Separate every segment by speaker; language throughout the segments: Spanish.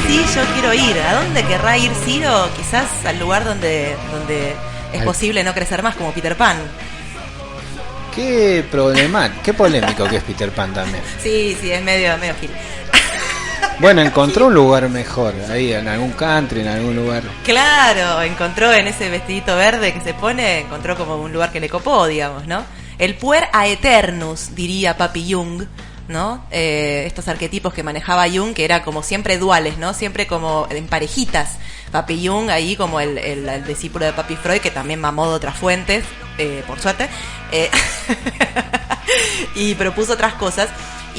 Speaker 1: sí yo quiero ir. ¿A dónde querrá ir Ciro? Quizás al lugar donde es posible no crecer más, como Peter Pan.
Speaker 2: Qué polémico que es Peter Pan también.
Speaker 1: Sí, es medio gil.
Speaker 2: Bueno, encontró un lugar mejor, ahí en algún country, en algún lugar.
Speaker 1: Claro, encontró en ese vestidito verde que se pone, encontró como un lugar que le copó, digamos, ¿no? El puer aeternus, diría Papi Jung, ¿no? Estos arquetipos que manejaba Jung, que era como siempre duales, ¿no? Siempre como en parejitas. Papi Jung ahí como el discípulo de Papi Freud, que también mamó de otras fuentes, por suerte, y propuso otras cosas.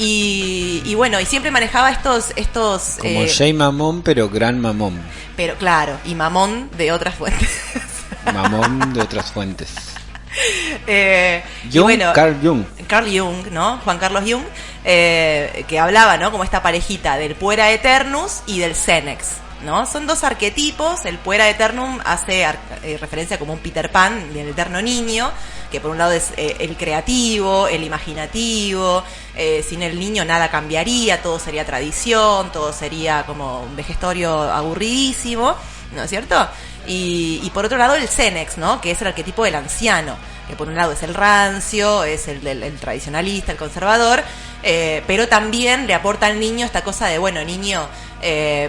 Speaker 1: Y bueno, y siempre manejaba estos
Speaker 2: como Jay Mamón, pero gran mamón.
Speaker 1: Pero claro, y mamón de otras fuentes.
Speaker 2: Mamón de otras fuentes.
Speaker 1: Jung, bueno,
Speaker 2: Carl Jung,
Speaker 1: ¿no? Juan Carlos Jung, que hablaba, ¿no? Como esta parejita del puera eternus y del senex, ¿no? Son dos arquetipos. El puera eternum hace referencia como un Peter Pan del eterno niño, que por un lado es el creativo, el imaginativo. Sin el niño nada cambiaría, todo sería tradición, todo sería como un vejestorio aburridísimo, ¿no es cierto? Y por otro lado el senex, ¿no? Que es el arquetipo del anciano, que por un lado es el rancio, es el tradicionalista, el conservador, pero también le aporta al niño esta cosa de, bueno, niño,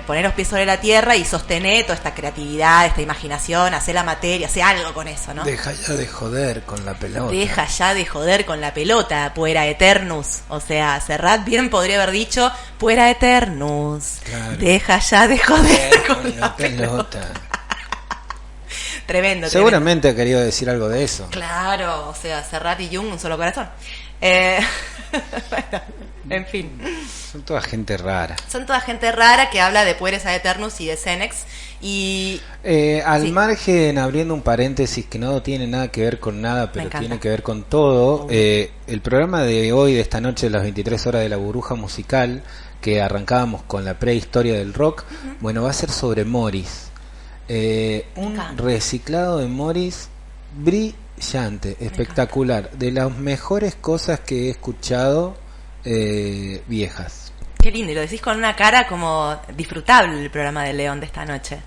Speaker 1: poner los pies sobre la tierra y sostener toda esta creatividad, esta imaginación, hacer la materia, hacer algo con eso, ¿no?
Speaker 2: Deja ya de joder con la pelota.
Speaker 1: Deja ya de joder con la pelota, puera eternus. O sea, Serrat bien podría haber dicho, puera eternus. Claro. Deja ya de joder con la pelota. Tremendo.
Speaker 2: Seguramente ha querido decir algo de eso.
Speaker 1: Claro, o sea, Serrat y Jung, un solo corazón. Bueno, en fin.
Speaker 2: Son toda gente rara.
Speaker 1: Son toda gente rara que habla de pueres ad eternus y de senex. Y
Speaker 2: al margen, abriendo un paréntesis que no tiene nada que ver con nada, pero tiene que ver con todo, el programa de hoy, de esta noche, de las 23 horas de la burbuja musical, que arrancábamos con la prehistoria del rock, bueno, va a ser sobre Morris. Un reciclado de Morris brillante, espectacular, de las mejores cosas que he escuchado viejas.
Speaker 1: Qué lindo, y lo decís con una cara como disfrutable el programa de León de esta noche.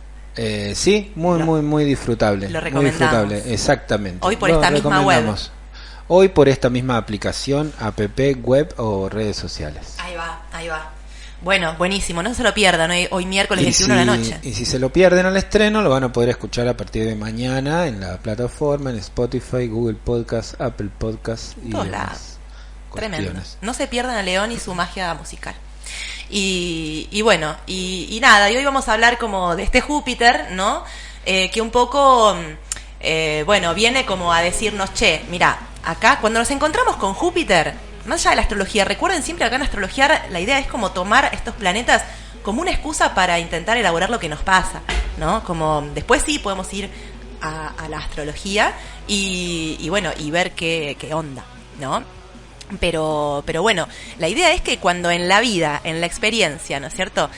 Speaker 2: Sí, muy disfrutable.
Speaker 1: Lo recomendamos.
Speaker 2: Muy disfrutable, exactamente.
Speaker 1: Hoy por esta misma web.
Speaker 2: Hoy por esta misma aplicación, app, web o redes sociales.
Speaker 1: Ahí va. Bueno, buenísimo, no se lo pierdan hoy miércoles 21 de la noche.
Speaker 2: Y si se lo pierden al estreno, lo van a poder escuchar a partir de mañana en la plataforma, en Spotify, Google Podcast, Apple Podcast y demás.
Speaker 1: Tremendo. No se pierdan a León y su magia musical. Y bueno, y nada, y hoy vamos a hablar como de este Júpiter, ¿no? Que un poco, bueno, viene como a decirnos, che, mira, acá cuando nos encontramos con Júpiter, más allá de la astrología, recuerden siempre acá en astrología la idea es como tomar estos planetas como una excusa para intentar elaborar lo que nos pasa, ¿no? Como después sí podemos ir a la astrología y bueno, y ver qué onda, ¿no? Pero bueno, la idea es que cuando en la vida, en la experiencia, ¿no es cierto?,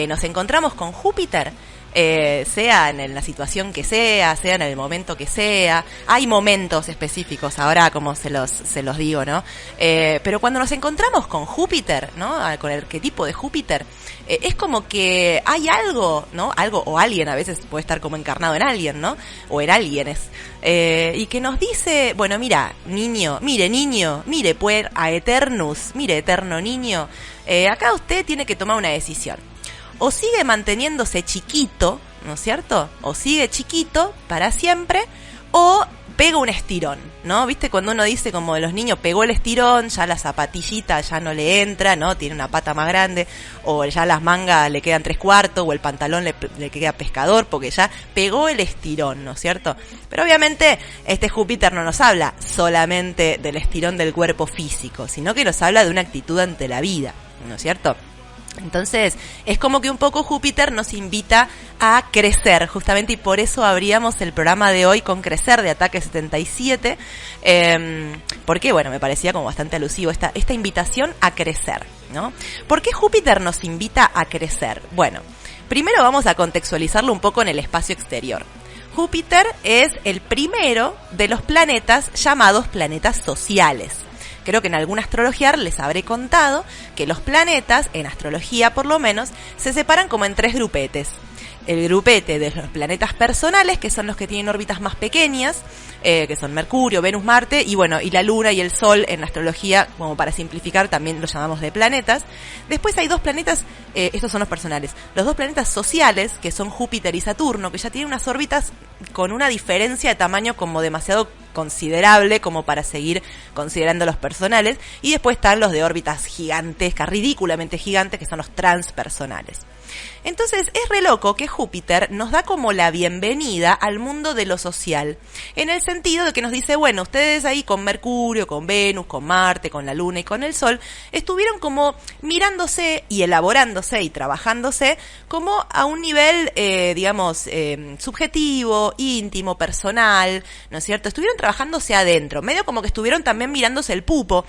Speaker 1: nos encontramos con Júpiter, sea en la situación que sea en el momento que sea, hay momentos específicos, ahora como se los digo, ¿no? Pero cuando nos encontramos con Júpiter, ¿no?, con el arquetipo de Júpiter, es como que hay algo, ¿no? Algo o alguien, a veces puede estar como encarnado en alguien, ¿no? O en alguienes, y que nos dice, bueno, mira, niño, mire, puer aeternus, mire, eterno niño, acá usted tiene que tomar una decisión. O sigue manteniéndose chiquito, ¿no es cierto? O sigue chiquito para siempre, o pega un estirón, ¿no? ¿Viste cuando uno dice como de los niños, pegó el estirón, ya la zapatillita ya no le entra, ¿no? Tiene una pata más grande, o ya las mangas le quedan 3/4, o el pantalón le queda pescador, porque ya pegó el estirón, ¿no es cierto? Pero obviamente este Júpiter no nos habla solamente del estirón del cuerpo físico, sino que nos habla de una actitud ante la vida, ¿no es cierto? Entonces, es como que un poco Júpiter nos invita a crecer, justamente, y por eso abríamos el programa de hoy con Crecer de Ataque 77, porque, bueno, me parecía como bastante alusivo esta invitación a crecer, ¿no? ¿Por qué Júpiter nos invita a crecer? Bueno, primero vamos a contextualizarlo un poco en el espacio exterior. Júpiter es el primero de los planetas llamados planetas sociales. creo que en alguna astrología les habré contado que los planetas, en astrología por lo menos, se separan como en 3 grupetes. El grupete de los planetas personales, que son los que tienen órbitas más pequeñas, que son Mercurio, Venus, Marte, y bueno, y la Luna y el Sol en la astrología, como para simplificar, también los llamamos de planetas. Después hay 2 planetas, estos son los personales, los 2 planetas sociales, que son Júpiter y Saturno, que ya tienen unas órbitas con una diferencia de tamaño como demasiado considerable como para seguir considerando los personales, y después están los de órbitas gigantescas, ridículamente gigantes, que son los transpersonales. Entonces es re loco que Júpiter nos da como la bienvenida al mundo de lo social, en el sentido de que nos dice, bueno, ustedes ahí con Mercurio, con Venus, con Marte, con la Luna y con el Sol, estuvieron como mirándose y elaborándose y trabajándose como a un nivel, subjetivo, íntimo, personal, ¿no es cierto? Estuvieron trabajándose adentro, medio como que estuvieron también mirándose el pupo.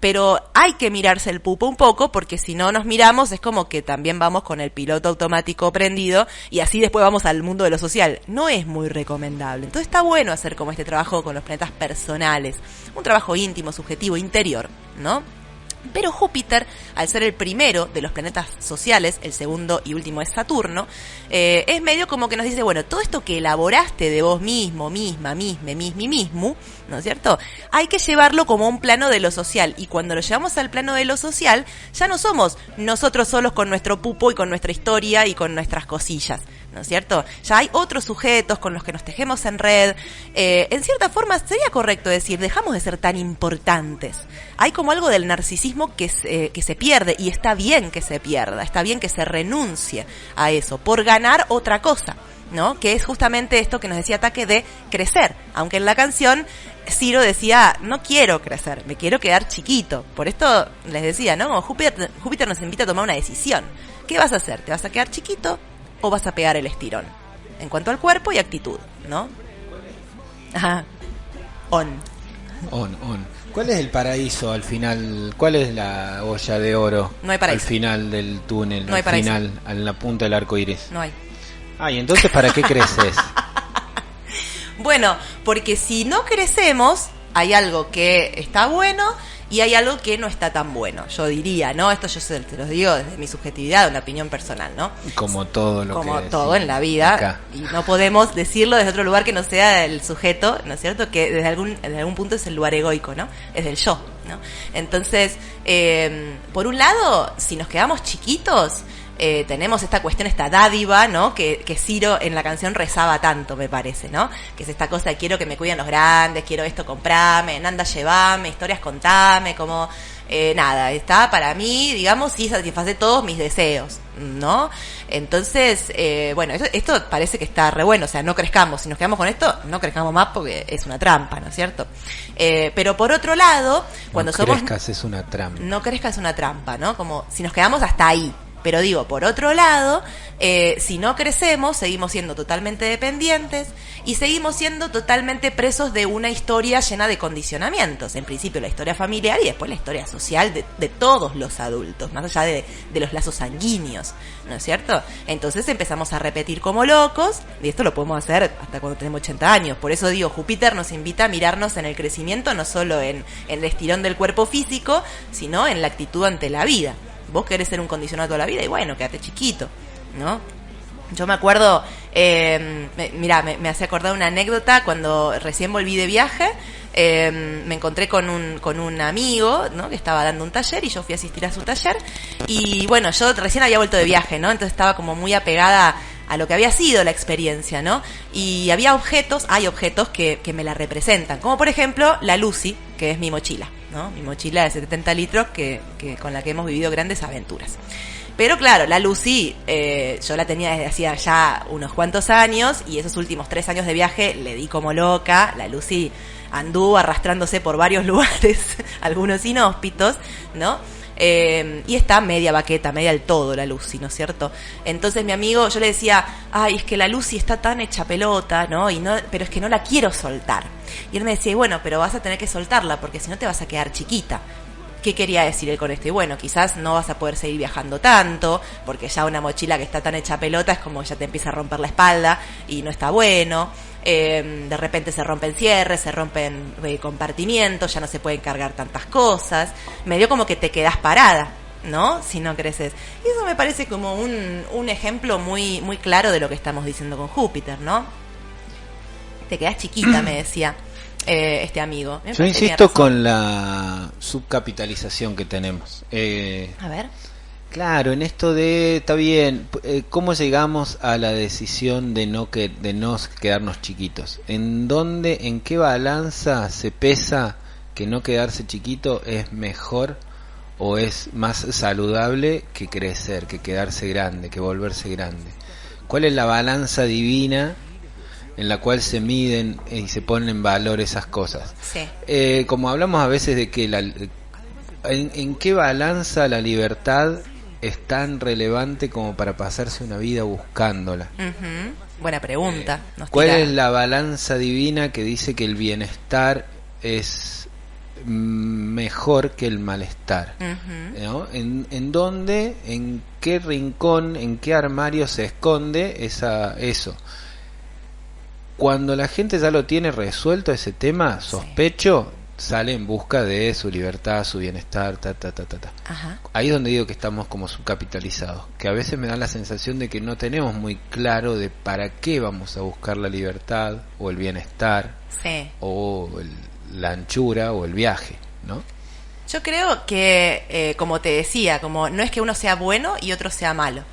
Speaker 1: Pero hay que mirarse el pupo un poco, porque si no nos miramos es como que también vamos con el piloto automático prendido y así después vamos al mundo de lo social. No es muy recomendable. Entonces está bueno hacer como este trabajo con los planetas personales, un trabajo íntimo, subjetivo, interior, ¿no? Pero Júpiter, al ser el primero de los planetas sociales, el segundo y último es Saturno, es medio como que nos dice, bueno, todo esto que elaboraste de vos mismo, mismo, ¿no es cierto? Hay que llevarlo como un plano de lo social, y cuando lo llevamos al plano de lo social, ya no somos nosotros solos con nuestro pupo y con nuestra historia y con nuestras cosillas, ¿no es cierto? Ya hay otros sujetos con los que nos tejemos en red. En cierta forma sería correcto decir, dejamos de ser tan importantes. Hay como algo del narcisismo que se pierde, y está bien que se pierda, está bien que se renuncie a eso, por ganar otra cosa, ¿no? Que es justamente esto que nos decía Taque de crecer, aunque en la canción Ciro decía, no quiero crecer, me quiero quedar chiquito. Por esto les decía, ¿no? Júpiter nos invita a tomar una decisión. ¿Qué vas a hacer? ¿Te vas a quedar chiquito o vas a pegar el estirón? En cuanto al cuerpo y actitud, ¿no? Ajá. On.
Speaker 2: ¿Cuál es el paraíso al final? ¿Cuál es la olla de oro?
Speaker 1: No hay paraíso.
Speaker 2: Al final del túnel,
Speaker 1: no hay paraíso.
Speaker 2: Final, a la punta del arco iris.
Speaker 1: No hay.
Speaker 2: ¿Y entonces para qué creces?
Speaker 1: Bueno, porque si no crecemos, hay algo que está bueno y hay algo que no está tan bueno, yo diría, ¿no? Esto yo te los digo desde mi subjetividad, una opinión personal, ¿no?
Speaker 2: Como todo lo
Speaker 1: como
Speaker 2: que
Speaker 1: todo en la vida,
Speaker 2: acá.
Speaker 1: Y no podemos decirlo desde otro lugar que no sea el sujeto, ¿no es cierto? Que desde algún punto es el lugar egoico, ¿no? Es del yo, ¿no? Entonces, por un lado, si nos quedamos chiquitos, tenemos esta cuestión, esta dádiva, ¿no? Que Ciro en la canción rezaba tanto, me parece, ¿no? Que es esta cosa de quiero que me cuiden los grandes, quiero esto, comprame, Nanda, llevame, historias, contame, como nada, está para mí, digamos, sí satisface todos mis deseos, ¿no? Entonces, bueno, esto parece que está re bueno, o sea, no crezcamos, si nos quedamos con esto, no crezcamos más porque es una trampa, ¿no es cierto? Pero por otro lado, cuando
Speaker 2: no
Speaker 1: somos...
Speaker 2: crezcas es una trampa.
Speaker 1: No crezcas es una trampa, ¿no? Como si nos quedamos hasta ahí. Pero digo, por otro lado, si no crecemos, seguimos siendo totalmente dependientes y seguimos siendo totalmente presos de una historia llena de condicionamientos. En principio la historia familiar y después la historia social de todos los adultos, más allá de los lazos sanguíneos, ¿no es cierto? Entonces empezamos a repetir como locos, y esto lo podemos hacer hasta cuando tenemos 80 años. Por eso digo, Júpiter nos invita a mirarnos en el crecimiento, no solo en el estirón del cuerpo físico, sino en la actitud ante la vida. Vos querés ser un condicionado toda la vida y bueno, quédate chiquito, ¿no? Yo me acuerdo, me hace acordar una anécdota cuando recién volví de viaje. Me encontré con un amigo, ¿no? Que estaba dando un taller y yo fui a asistir a su taller. Y bueno, yo recién había vuelto de viaje, ¿no? Entonces estaba como muy apegada a lo que había sido la experiencia, ¿no? Y hay objetos que me la representan, como por ejemplo la Lucy, que es mi mochila, ¿no? Mi mochila de 70 litros que con la que hemos vivido grandes aventuras. Pero claro, la Lucy, yo la tenía desde hacía ya unos cuantos años y esos últimos 3 años de viaje le di como loca. La Lucy anduvo arrastrándose por varios lugares, algunos inhóspitos, ¿no? Y está media baqueta, media del todo la Lucy, ¿no es cierto? Entonces mi amigo, yo le decía, ay, es que la Lucy está tan hecha pelota, ¿no? Pero es que no la quiero soltar. Y él me decía, bueno, pero vas a tener que soltarla porque si no te vas a quedar chiquita. ¿Qué quería decir él con esto? Y bueno, quizás no vas a poder seguir viajando tanto, porque ya una mochila que está tan hecha pelota es como que ya te empieza a romper la espalda y no está bueno. De repente se rompen cierres, se rompen compartimientos, ya no se pueden cargar tantas cosas. Medio como que te quedas parada, ¿no? Si no creces. Y eso me parece como un ejemplo muy, muy claro de lo que estamos diciendo con Júpiter, ¿no? Te quedas chiquita, me decía este amigo.
Speaker 2: Yo insisto con la subcapitalización que tenemos.
Speaker 1: A ver.
Speaker 2: Claro, en esto de, está bien, ¿cómo llegamos a la decisión de no quedarnos chiquitos? ¿En qué balanza se pesa que no quedarse chiquito es mejor o es más saludable que crecer, que quedarse grande, que volverse grande? ¿Cuál es la balanza divina en la cual se miden y se ponen en valor esas cosas?
Speaker 1: Sí.
Speaker 2: Como hablamos a veces de que ¿en qué balanza la libertad es tan relevante como para pasarse una vida buscándola?
Speaker 1: Uh-huh. Buena pregunta.
Speaker 2: ¿Cuál es la balanza divina que dice que el bienestar es mejor que el malestar?
Speaker 1: Uh-huh.
Speaker 2: ¿No? ¿En dónde, en qué rincón, en qué armario se esconde eso? Cuando la gente ya lo tiene resuelto ese tema, sospecho, sale en busca de su libertad, su bienestar,
Speaker 1: Ajá.
Speaker 2: Ahí es donde digo que estamos como subcapitalizados, que a veces me da la sensación de que no tenemos muy claro de para qué vamos a buscar la libertad o el bienestar,
Speaker 1: sí,
Speaker 2: o la anchura o el viaje, ¿no?
Speaker 1: Yo creo que, como te decía, como no es que uno sea bueno y otro sea malo.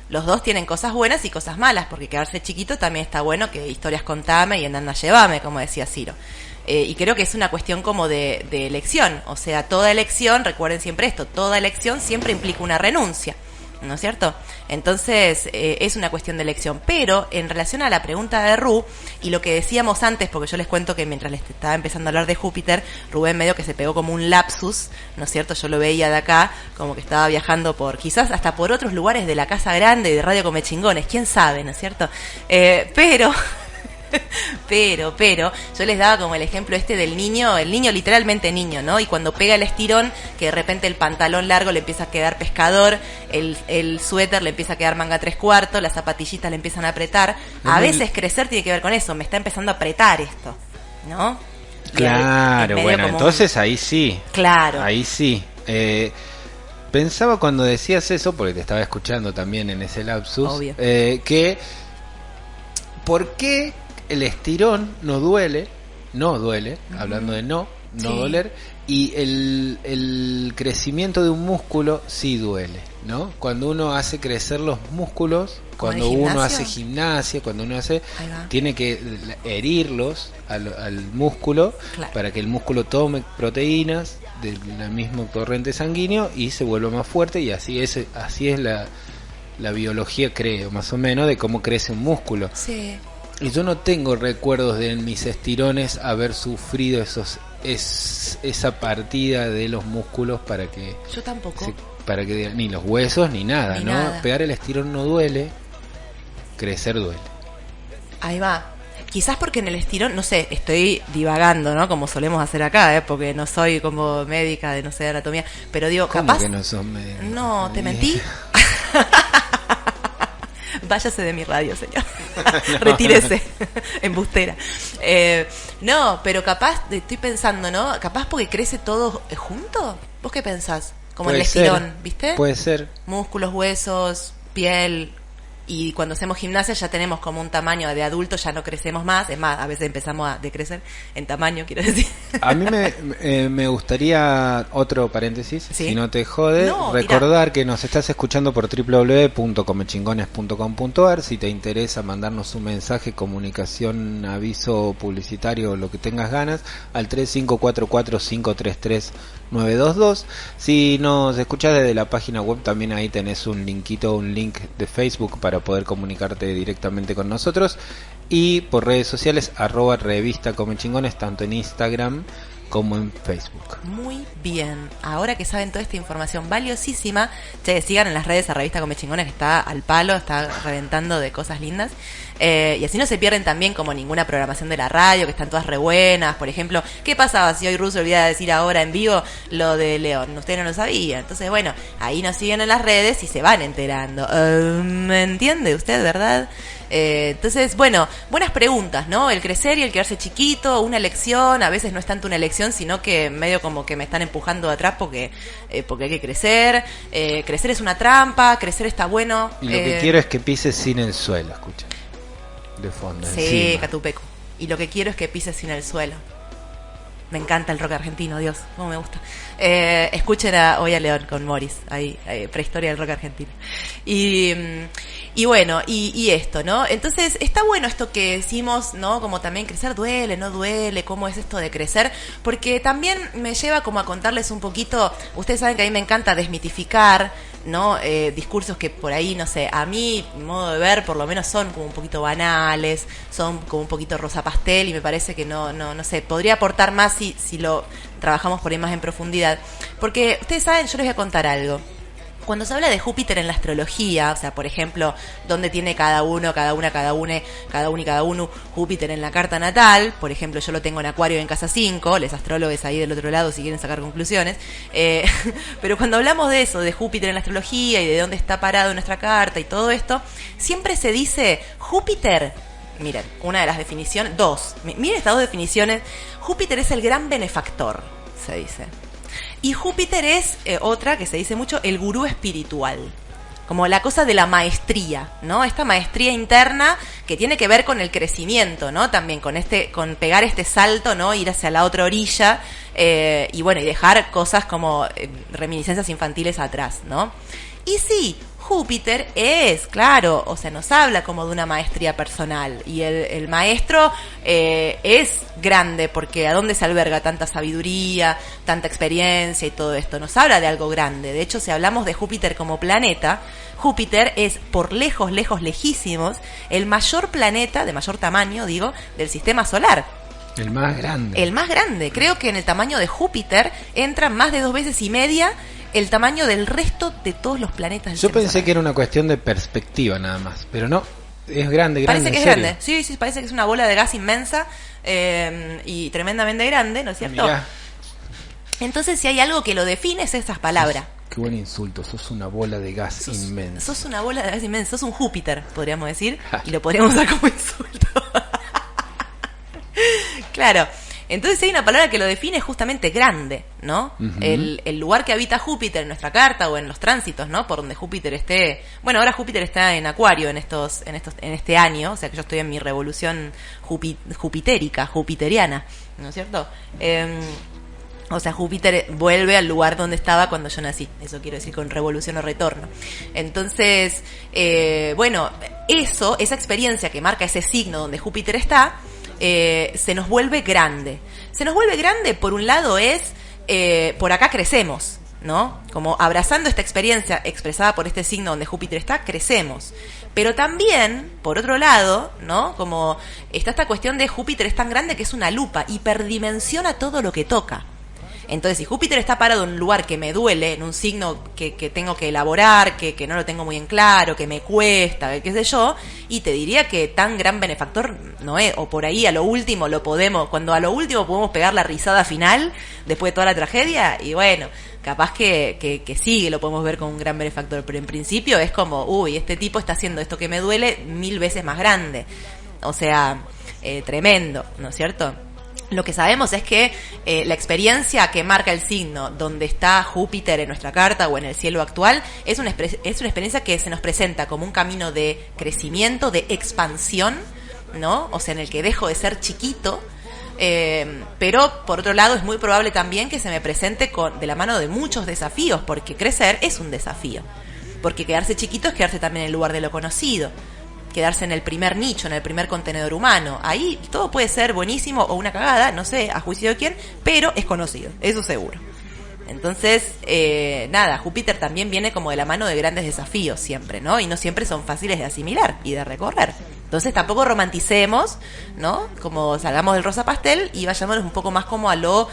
Speaker 1: Los dos tienen cosas buenas y cosas malas, porque quedarse chiquito también está bueno, que historias contame y andando a llevame, como decía Ciro. Y creo que es una cuestión como de elección. O sea, toda elección, recuerden siempre esto, toda elección siempre implica una renuncia, ¿no es cierto? Entonces, es una cuestión de elección. Pero, en relación a la pregunta de Ru, y lo que decíamos antes, porque yo les cuento que mientras les estaba empezando a hablar de Júpiter, Rubén medio que se pegó como un lapsus, ¿no es cierto? Yo lo veía de acá, como que estaba viajando quizás hasta por otros lugares de la Casa Grande y de Radio Comechingones, quién sabe, ¿no es cierto? Pero, yo les daba como el ejemplo del niño, el niño literalmente niño, ¿no? Y cuando pega el estirón, que de repente el pantalón largo le empieza a quedar pescador, el suéter le empieza a quedar manga 3/4, las zapatillitas le empiezan a apretar. A veces crecer tiene que ver con eso, me está empezando a apretar esto, ¿no?
Speaker 2: Claro, bueno, entonces ahí sí.
Speaker 1: Claro.
Speaker 2: Ahí sí. Pensaba cuando decías eso, porque te estaba escuchando también en ese lapsus,
Speaker 1: obvio,
Speaker 2: que ¿por qué el estirón no duele, hablando de no sí, doler, y el crecimiento de un músculo sí duele, ¿no? Cuando uno hace crecer los músculos, cuando uno hace gimnasia, cuando uno tiene que herirlos al músculo, claro, para que el músculo tome proteínas del mismo torrente sanguíneo y se vuelva más fuerte, y así es la biología, creo, más o menos, de cómo crece un músculo.
Speaker 1: Sí.
Speaker 2: Y yo no tengo recuerdos de en mis estirones haber sufrido esa partida de los músculos para que...
Speaker 1: Yo tampoco.
Speaker 2: Ni los huesos ni nada, ¿no?
Speaker 1: Nada.
Speaker 2: Pegar el estirón no duele, crecer duele.
Speaker 1: Ahí va. Quizás porque en el estirón, no sé, estoy divagando, ¿no? Como solemos hacer acá, porque no soy como médica de, no sé, de anatomía. Pero digo,
Speaker 2: ¿cómo
Speaker 1: capaz...
Speaker 2: que no sos médica?
Speaker 1: No, ¿te mentí? Váyase de mi radio, señor. No. Retírese, embustera. No, pero capaz, estoy pensando, ¿no? Capaz porque crece todo junto. ¿Vos qué pensás? Como el estirón, ¿viste?
Speaker 2: Puede ser.
Speaker 1: Músculos, huesos, piel. Y cuando hacemos gimnasia ya tenemos como un tamaño de adulto, ya no crecemos más. Es más, a veces empezamos a decrecer en tamaño, quiero decir.
Speaker 2: A mí me gustaría, otro paréntesis, ¿sí? Si no te jode, recordar que nos estás escuchando por www.comechingones.com.ar. Si te interesa mandarnos un mensaje, comunicación, aviso publicitario, lo que tengas ganas, al 3544-533-922. Si nos escuchás desde la página web, también ahí tenés un link de Facebook para poder comunicarte directamente con nosotros, y por redes sociales @revista Comechingones, tanto en Instagram como en Facebook.
Speaker 1: Muy bien. Ahora que saben toda esta información valiosísima, sigan en las redes a Revista Come Chingones, que está al palo, está reventando de cosas lindas. Y así no se pierden también como ninguna programación de la radio, que están todas re buenas. Por ejemplo, ¿qué pasaba si hoy Russo olvidaba decir ahora en vivo lo de León? Usted no lo sabía. Entonces, bueno, ahí nos siguen en las redes y se van enterando. ¿Me entiende usted, verdad? Entonces, bueno, buenas preguntas, ¿no? El crecer y el quedarse chiquito, una elección, a veces no es tanto una elección, sino que medio como que me están empujando atrás porque hay que crecer. Crecer es una trampa, crecer está bueno.
Speaker 2: Y lo que quiero es que pises sin el suelo, escucha. De fondo.
Speaker 1: Sí,
Speaker 2: encima.
Speaker 1: Catupecu. Y lo que quiero es que pises sin el suelo. Me encanta el rock argentino, Dios, cómo me gusta. Escuchen hoy a León con Morris, ahí, prehistoria del rock argentino. Y bueno, y esto, ¿no? Entonces, está bueno esto que decimos, ¿no? Como también crecer duele, no duele, cómo es esto de crecer, porque también me lleva como a contarles un poquito, ustedes saben que a mí me encanta desmitificar, ¿no? Discursos que por ahí, no sé, a mí, mi modo de ver, por lo menos son como un poquito banales, son como un poquito rosa pastel y me parece que no sé, podría aportar más si lo trabajamos por ahí más en profundidad. Porque ustedes saben, yo les voy a contar algo. Cuando se habla de Júpiter en la astrología, o sea, por ejemplo, dónde tiene cada uno Júpiter en la carta natal, por ejemplo, yo lo tengo en Acuario en casa 5, les astrólogos ahí del otro lado si quieren sacar conclusiones, pero cuando hablamos de eso, de Júpiter en la astrología y de dónde está parado en nuestra carta y todo esto, siempre se dice Júpiter, miren, una de las definiciones, miren estas dos definiciones, Júpiter es el gran benefactor, se dice. Y Júpiter es, otra que se dice mucho, el gurú espiritual. Como la cosa de la maestría, ¿no? Esta maestría interna que tiene que ver con el crecimiento, ¿no? También con pegar este salto, ¿no? Ir hacia la otra orilla, y bueno, y dejar cosas como reminiscencias infantiles atrás, ¿no? Y sí, Júpiter es, claro, o sea, nos habla como de una maestría personal. Y el maestro es grande, porque ¿a dónde se alberga tanta sabiduría, tanta experiencia y todo esto? Nos habla de algo grande. De hecho, si hablamos de Júpiter como planeta, Júpiter es por lejos, lejísimos, el mayor planeta, de mayor tamaño, digo, del sistema solar.
Speaker 2: El más grande.
Speaker 1: El más grande. Creo que en el tamaño de Júpiter entra más de 2,5 veces el tamaño del resto de todos los planetas del
Speaker 2: Yo
Speaker 1: sistema
Speaker 2: pensé
Speaker 1: solar.
Speaker 2: que era una cuestión de perspectiva nada más, pero no, es grande.
Speaker 1: Parece que es
Speaker 2: serio.
Speaker 1: grande, sí, parece que es una bola de gas inmensa y tremendamente grande, ¿no es cierto?
Speaker 2: Mirá.
Speaker 1: Entonces, si hay algo que lo define, es esas palabras.
Speaker 2: Qué buen insulto, sos una bola de gas inmensa.
Speaker 1: Sos una bola de gas inmensa, sos un Júpiter, podríamos decir, y lo podríamos usar como insulto. Claro. Entonces hay una palabra que lo define, es justamente grande, ¿no? Uh-huh. El lugar que habita Júpiter en nuestra carta o en los tránsitos, ¿no? Por donde Júpiter esté. Bueno, ahora Júpiter está en Acuario en este año, o sea que yo estoy en mi revolución jupiteriana, ¿no es cierto? O sea, Júpiter vuelve al lugar donde estaba cuando yo nací. Eso quiero decir con revolución o retorno. Entonces, bueno, esa experiencia que marca ese signo donde Júpiter está, se nos vuelve grande. Se nos vuelve grande, por un lado, por acá crecemos, ¿no? Como abrazando esta experiencia expresada por este signo donde Júpiter está, crecemos. Pero también, por otro lado, ¿no? Como está esta cuestión de Júpiter es tan grande que es una lupa, hiperdimensiona todo lo que toca. Entonces, si Júpiter está parado en un lugar que me duele, en un signo que tengo que elaborar, que no lo tengo muy en claro, que me cuesta, qué sé yo, y te diría que tan gran benefactor no es, o por ahí a lo último cuando a lo último podemos pegar la risada final, después de toda la tragedia, y bueno, capaz que sí, lo podemos ver como un gran benefactor, pero en principio es como, uy, este tipo está haciendo esto que me duele 1000 veces más grande. O sea, tremendo, ¿no es cierto? Lo que sabemos es que la experiencia que marca el signo donde está Júpiter en nuestra carta o en el cielo actual es una experiencia que se nos presenta como un camino de crecimiento, de expansión, ¿no? O sea, en el que dejo de ser chiquito, pero por otro lado es muy probable también que se me presente de la mano de muchos desafíos, porque crecer es un desafío, porque quedarse chiquito es quedarse también en el lugar de lo conocido, quedarse en el primer nicho, en el primer contenedor humano. Ahí todo puede ser buenísimo o una cagada, no sé, a juicio de quién, pero es conocido, eso seguro. Entonces, nada, Júpiter también viene como de la mano de grandes desafíos siempre, ¿no? Y no siempre son fáciles de asimilar y de recorrer. Entonces tampoco romanticemos, ¿no? Como salgamos del rosa pastel y vayámonos un poco más como a lo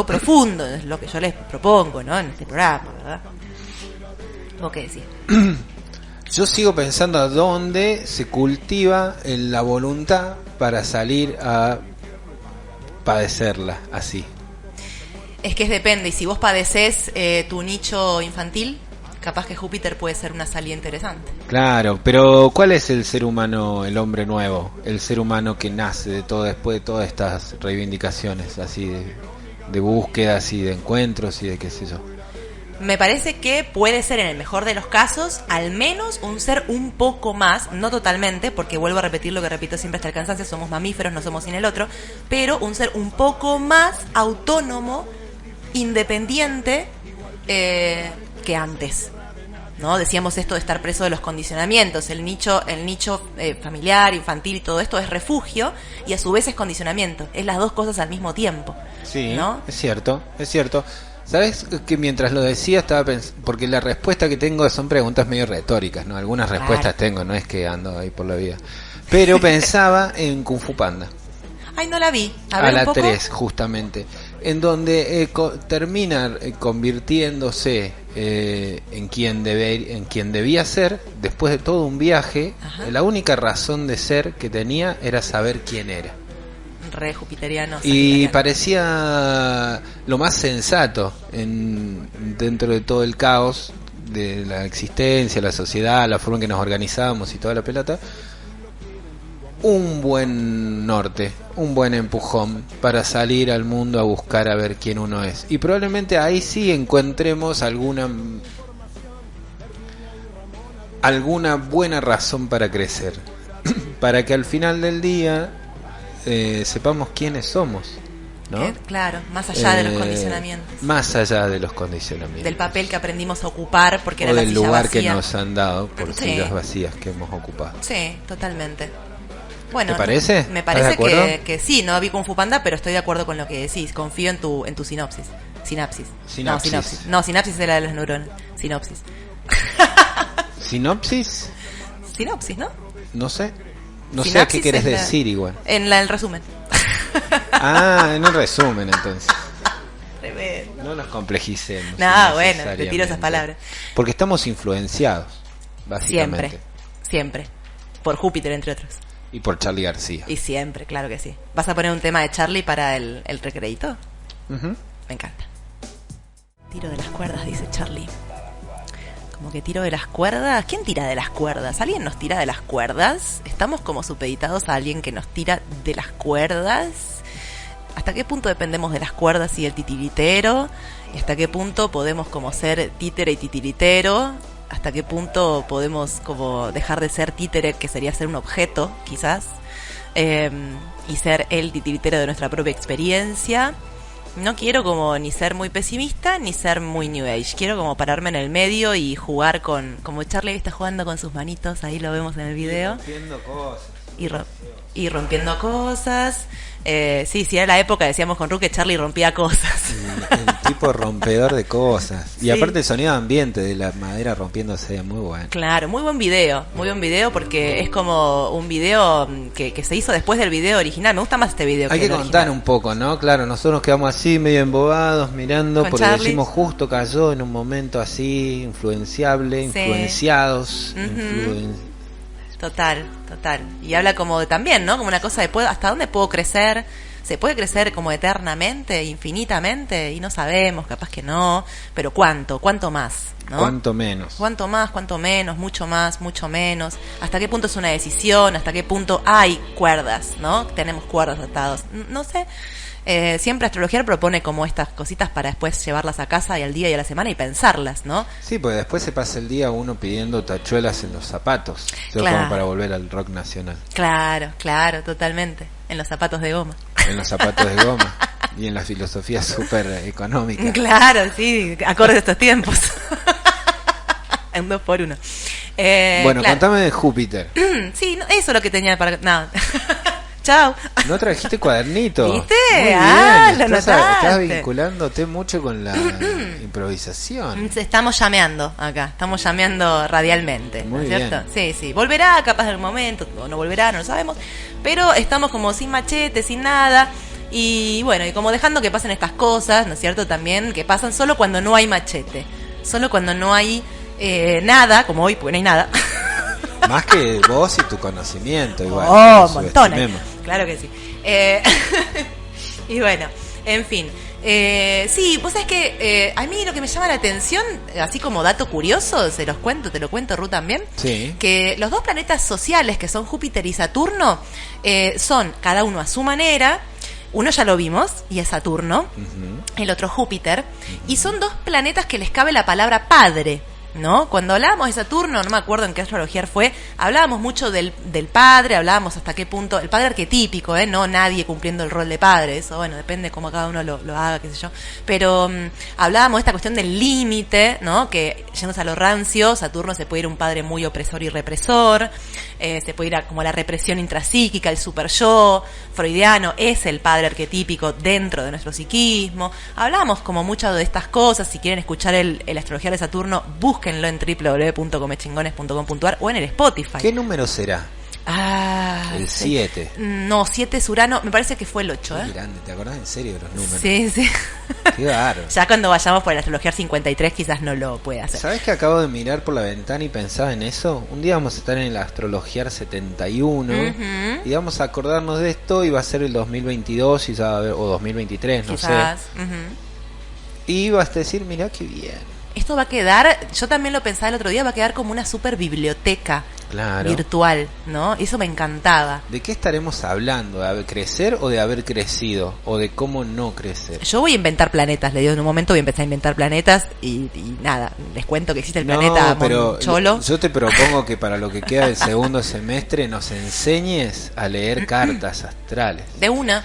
Speaker 1: profundo, es lo que yo les propongo, ¿no? En este programa, ¿verdad? ¿Vos qué decís?
Speaker 2: Yo sigo pensando a dónde se cultiva la voluntad para salir a padecerla así.
Speaker 1: Es que depende, y si vos padecés tu nicho infantil, capaz que Júpiter puede ser una salida interesante.
Speaker 2: Claro, pero ¿cuál es el ser humano, el hombre nuevo? El ser humano que nace de todo, después de todas estas reivindicaciones así de búsquedas y de encuentros y de qué sé yo.
Speaker 1: Me parece que puede ser, en el mejor de los casos, al menos un ser un poco más, no totalmente, porque vuelvo a repetir lo que repito siempre hasta el cansancio, somos mamíferos, no somos sin el otro, pero un ser un poco más autónomo, independiente que antes, ¿no? Decíamos esto de estar preso de los condicionamientos, el nicho familiar, infantil y todo esto es refugio y a su vez es condicionamiento, es las dos cosas al mismo tiempo.
Speaker 2: Sí,
Speaker 1: ¿no?
Speaker 2: es cierto. ¿Sabes que mientras lo decía estaba pensando, porque la respuesta que tengo son preguntas medio retóricas, ¿no? Algunas respuestas tengo, no es que ando ahí por la vida. Pero pensaba en Kung Fu Panda.
Speaker 1: Ay, no la vi.
Speaker 2: A la 3, justamente. En donde termina convirtiéndose en quien debía ser, después de todo un viaje. Ajá. La única razón de ser que tenía era saber quién era.
Speaker 1: Re jupiteriano.
Speaker 2: Y parecía lo más sensato dentro de todo el caos de la existencia, la sociedad, la forma en que nos organizábamos y toda la pelota. Un buen norte, un buen empujón para salir al mundo a buscar a ver quién uno es. Y probablemente ahí sí encontremos alguna buena razón para crecer. Para que al final del día sepamos quiénes somos, ¿no?
Speaker 1: Claro, más allá de los condicionamientos.
Speaker 2: Más allá de los condicionamientos.
Speaker 1: Del papel que aprendimos a ocupar porque era la silla
Speaker 2: vacía. O del lugar
Speaker 1: vacía
Speaker 2: que nos han dado por sillas vacías que hemos ocupado.
Speaker 1: Sí, totalmente. Bueno,
Speaker 2: ¿te parece?
Speaker 1: Me parece que sí, no vi Kung Fu Panda, pero estoy de acuerdo con lo que decís. Confío en tu sinopsis. Sinapsis. No, sinapsis es la de las neuronas. Sinopsis.
Speaker 2: ¿Sinopsis?
Speaker 1: Sinopsis, ¿no?
Speaker 2: No sé. No sé a qué querés decir igual.
Speaker 1: En el resumen.
Speaker 2: En un resumen entonces. No nos complejicemos.
Speaker 1: No, bueno, te tiro esas palabras.
Speaker 2: Porque estamos influenciados, básicamente.
Speaker 1: Siempre. Por Júpiter, entre otros.
Speaker 2: Y por Charly García.
Speaker 1: Y siempre, claro que sí. ¿Vas a poner un tema de Charly para el recreíto?
Speaker 2: Uh-huh.
Speaker 1: Me encanta. Tiro de las cuerdas, dice Charly. Como que tiro de las cuerdas. ¿Quién tira de las cuerdas? ¿Alguien nos tira de las cuerdas? ¿Estamos como supeditados a alguien que nos tira de las cuerdas? ¿Hasta qué punto dependemos de las cuerdas y del titiritero? ¿Y hasta qué punto podemos como ser títere y titiritero? ¿Hasta qué punto podemos como dejar de ser títere, que sería ser un objeto, quizás? Y ser el titiritero de nuestra propia experiencia. No quiero como ni ser muy pesimista ni ser muy New Age. Quiero como pararme en el medio y jugar como Charly está jugando con sus manitos, ahí lo vemos en el video.
Speaker 2: Y rompiendo cosas.
Speaker 1: Y rompiendo cosas. Sí, era la época, decíamos con Ru, que Charly rompía cosas.
Speaker 2: El tipo rompedor de cosas. Y aparte el sonido ambiente de la madera rompiéndose, muy bueno.
Speaker 1: Claro, muy buen video porque es como un video que se hizo después del video original. Me gusta más este video.
Speaker 2: Hay que contar un poco, ¿no? Claro, nosotros nos quedamos así medio embobados mirando, porque Charly decimos justo cayó en un momento así, influenciados.
Speaker 1: Total. Y habla como también, ¿no? Como una cosa de ¿hasta dónde puedo crecer? ¿Se puede crecer como eternamente, infinitamente? Y no sabemos, capaz que no. Pero ¿cuánto más? ¿No?
Speaker 2: ¿Cuánto menos?
Speaker 1: ¿Cuánto más? ¿Cuánto menos? Mucho más, mucho menos. ¿Hasta qué punto es una decisión? ¿Hasta qué punto hay cuerdas, ¿no? Tenemos cuerdas atados. No sé. Siempre Astrología propone como estas cositas para después llevarlas a casa y al día y a la semana y pensarlas, ¿no?
Speaker 2: Sí, porque después se pasa el día uno pidiendo tachuelas en los zapatos,
Speaker 1: claro.
Speaker 2: Como para volver al rock nacional.
Speaker 1: Claro, totalmente. En los zapatos de goma.
Speaker 2: En los zapatos de goma. Y en la filosofía súper económica.
Speaker 1: Claro, sí, acorde a estos tiempos. En 2x1.
Speaker 2: Bueno, claro. Contame de Júpiter.
Speaker 1: Sí, eso es lo que tenía para... No. Chao.
Speaker 2: No trajiste cuadernito.
Speaker 1: ¿Viste?
Speaker 2: Muy bien.
Speaker 1: Lo notaste.
Speaker 2: Estás vinculándote mucho con la improvisación.
Speaker 1: Estamos llameando acá, estamos llameando radialmente, ¿no es cierto? Sí, sí. Volverá capaz en algún momento, o no volverá, no lo sabemos. Pero estamos como sin machete, sin nada. Y bueno, y como dejando que pasen estas cosas, ¿no es cierto? También que pasan solo cuando no hay machete. Solo cuando no hay nada, como hoy, porque no hay nada.
Speaker 2: Más que vos y tu conocimiento, igual.
Speaker 1: Montones. Claro que sí. Y bueno, en fin. Sí, vos sabés que a mí lo que me llama la atención, así como dato curioso, te lo cuento, Ru, también.
Speaker 2: Sí.
Speaker 1: Que los dos planetas sociales, que son Júpiter y Saturno, son cada uno a su manera. Uno ya lo vimos, y es Saturno, el otro Júpiter, y son dos planetas que les cabe la palabra padre, ¿no? Cuando hablábamos de Saturno, no me acuerdo en qué astrología fue, hablábamos mucho del padre, hablábamos hasta qué punto, el padre arquetípico, no nadie cumpliendo el rol de padre, eso, bueno, depende cómo cada uno lo haga, qué sé yo, pero hablábamos de esta cuestión del límite, ¿no? Que yéndose a lo rancio, Saturno se puede ir a un padre muy opresor y represor, se puede ir a como la represión intrapsíquica, el super yo, freudiano, es el padre arquetípico dentro de nuestro psiquismo. Hablamos como mucho de estas cosas. Si quieren escuchar el astrología de Saturno, búsquenlo en www.comechingones.com.ar o en el Spotify.
Speaker 2: ¿Qué número será? El 7.
Speaker 1: No, 7 es Urano, me parece que fue el 8.
Speaker 2: Qué grande, ¿te acordás en serio de los números?
Speaker 1: Sí, sí.
Speaker 2: Qué bárbaro.
Speaker 1: Ya cuando vayamos por el astrología 53 quizás no lo pueda hacer.
Speaker 2: ¿Sabés que acabo de mirar por la ventana y pensaba en eso? Un día vamos a estar en el astrología 71 y vamos a acordarnos de esto y va a ser el 2022 y o 2023, no
Speaker 1: quizás,
Speaker 2: sé. Y vas a decir, mirá qué bien.
Speaker 1: Esto va a quedar, yo también lo pensaba el otro día, va a quedar como una super biblioteca virtual, ¿no? Eso me encantaba.
Speaker 2: ¿De qué estaremos hablando? ¿De haber crecer o de haber crecido? ¿O de cómo no crecer?
Speaker 1: Yo voy a inventar planetas, le digo, en un momento voy a empezar a inventar planetas y nada, les cuento que existe el planeta Moncholo.
Speaker 2: Yo te propongo que para lo que queda del segundo semestre nos enseñes a leer cartas astrales.
Speaker 1: De una.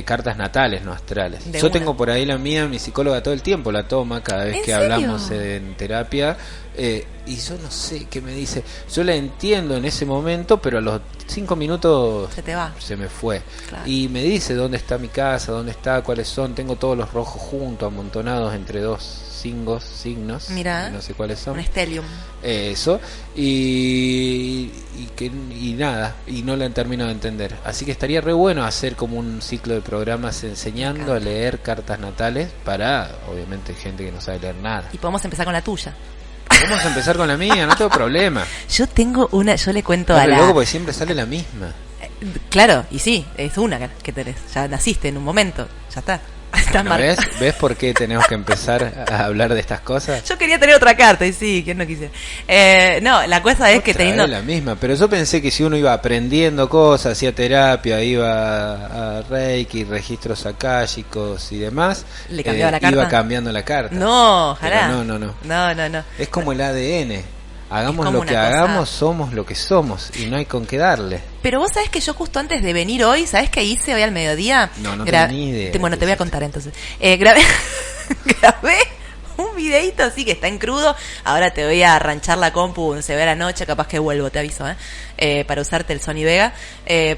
Speaker 2: Cartas natales, no astrales. Yo tengo por ahí la mía, mi psicóloga todo el tiempo la toma cada vez que hablamos en terapia. Y yo no sé qué me dice. Yo la entiendo en ese momento, pero a los 5 minutos se me fue. Claro. Y me dice dónde está mi casa, dónde está, cuáles son. Tengo todos los rojos juntos, amontonados entre dos signos.
Speaker 1: Mirá,
Speaker 2: no sé cuáles son.
Speaker 1: Un stellium.
Speaker 2: Eso. Y nada, y no la termino de entender. Así que estaría re bueno hacer como un ciclo de programas enseñando a leer cartas natales para, obviamente, gente que no sabe leer nada.
Speaker 1: Y podemos empezar con la tuya.
Speaker 2: Vamos a empezar con la mía, no tengo problema.
Speaker 1: Yo tengo una, yo le cuento a
Speaker 2: la... loco porque siempre sale la misma.
Speaker 1: Claro, y sí, es una que tenés. Ya naciste en un momento, ya está.
Speaker 2: Bueno, ¿ves por qué tenemos que empezar a hablar de estas cosas?
Speaker 1: Yo quería tener otra carta y sí, ¿quién no quisiera? No, la cosa es que teniendo...
Speaker 2: la misma, pero yo pensé que si uno iba aprendiendo cosas, hacía terapia, iba a Reiki, registros akáshicos y demás,
Speaker 1: ¿le cambiaba la carta?
Speaker 2: Iba cambiando la carta.
Speaker 1: No, ojalá.
Speaker 2: No. Es como el ADN. Hagamos lo que hagamos, somos lo que somos y no hay con qué darle.
Speaker 1: Pero vos sabés que yo justo antes de venir hoy, ¿sabés qué hice hoy al mediodía?
Speaker 2: No tengo ni idea.
Speaker 1: Bueno, te voy a contar entonces. Grabé un videito así que está en crudo. Ahora te voy a arranchar la compu, se ve a la noche, capaz que vuelvo, te aviso, para usarte el Sony Vega,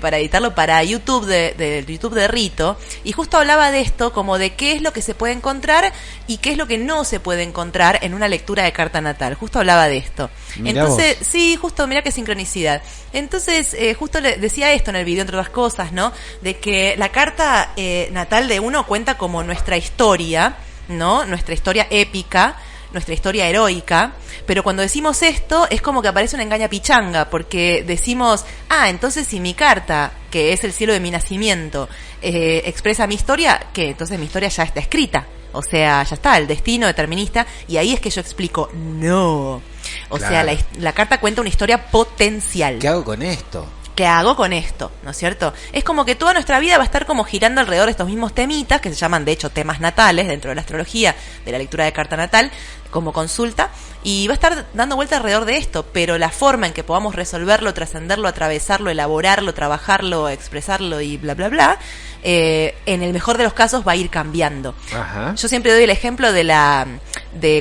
Speaker 1: para editarlo para YouTube de YouTube de Rito. Y justo hablaba de esto, como de qué es lo que se puede encontrar y qué es lo que no se puede encontrar en una lectura de carta natal. Justo hablaba de esto.
Speaker 2: Mirá
Speaker 1: entonces,
Speaker 2: vos.
Speaker 1: sí, justo, mirá qué sincronicidad. Entonces, justo le decía esto en el video, entre otras cosas, ¿no? De que la carta natal de uno cuenta como nuestra historia, ¿no? Nuestra historia épica, nuestra historia heroica, pero cuando decimos esto es como que aparece una engaña pichanga, porque decimos, entonces si mi carta, que es el cielo de mi nacimiento, expresa mi historia, ¿qué? Entonces mi historia ya está escrita, o sea, ya está, el destino determinista, y ahí es que yo explico, no, o sea, la carta cuenta una historia potencial.
Speaker 2: ¿Qué hago con esto?
Speaker 1: ¿Qué hago con esto? ¿No es cierto? Es como que toda nuestra vida va a estar como girando alrededor de estos mismos temitas, que se llaman de hecho temas natales dentro de la astrología, de la lectura de carta natal, como consulta, y va a estar dando vuelta alrededor de esto, pero la forma en que podamos resolverlo, trascenderlo, atravesarlo, elaborarlo, trabajarlo, expresarlo y bla, bla, bla, en el mejor de los casos va a ir cambiando.
Speaker 2: Ajá.
Speaker 1: Yo siempre doy el ejemplo de la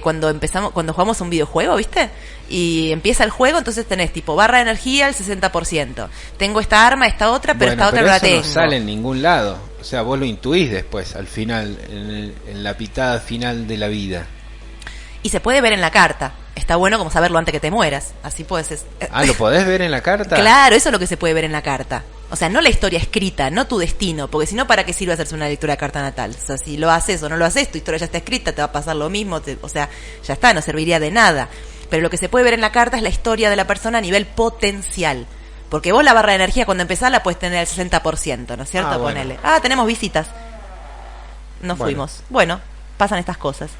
Speaker 1: cuando jugamos un videojuego, ¿viste? Y empieza el juego, entonces tenés tipo barra de energía al 60%. Tengo esta arma, esta otra, pero esta otra no la tengo.
Speaker 2: No sale en ningún lado. O sea, vos lo intuís después, al final, en la pitada final de la vida.
Speaker 1: Y se puede ver en la carta. Está bueno como saberlo antes que te mueras. Así puedes...
Speaker 2: ¿lo podés ver en la carta?
Speaker 1: Claro, eso es lo que se puede ver en la carta. O sea, no la historia escrita, no tu destino, porque si no, ¿para qué sirve hacerse una lectura de carta natal? O sea, si lo haces o no lo haces, tu historia ya está escrita, te va a pasar lo mismo, o sea, ya está, no serviría de nada. Pero lo que se puede ver en la carta es la historia de la persona a nivel potencial. Porque vos la barra de energía cuando empezás la puedes tener al 60%, ¿no es cierto?
Speaker 2: Bueno.
Speaker 1: Ponele. Tenemos visitas. Nos fuimos. Bueno, pasan estas cosas.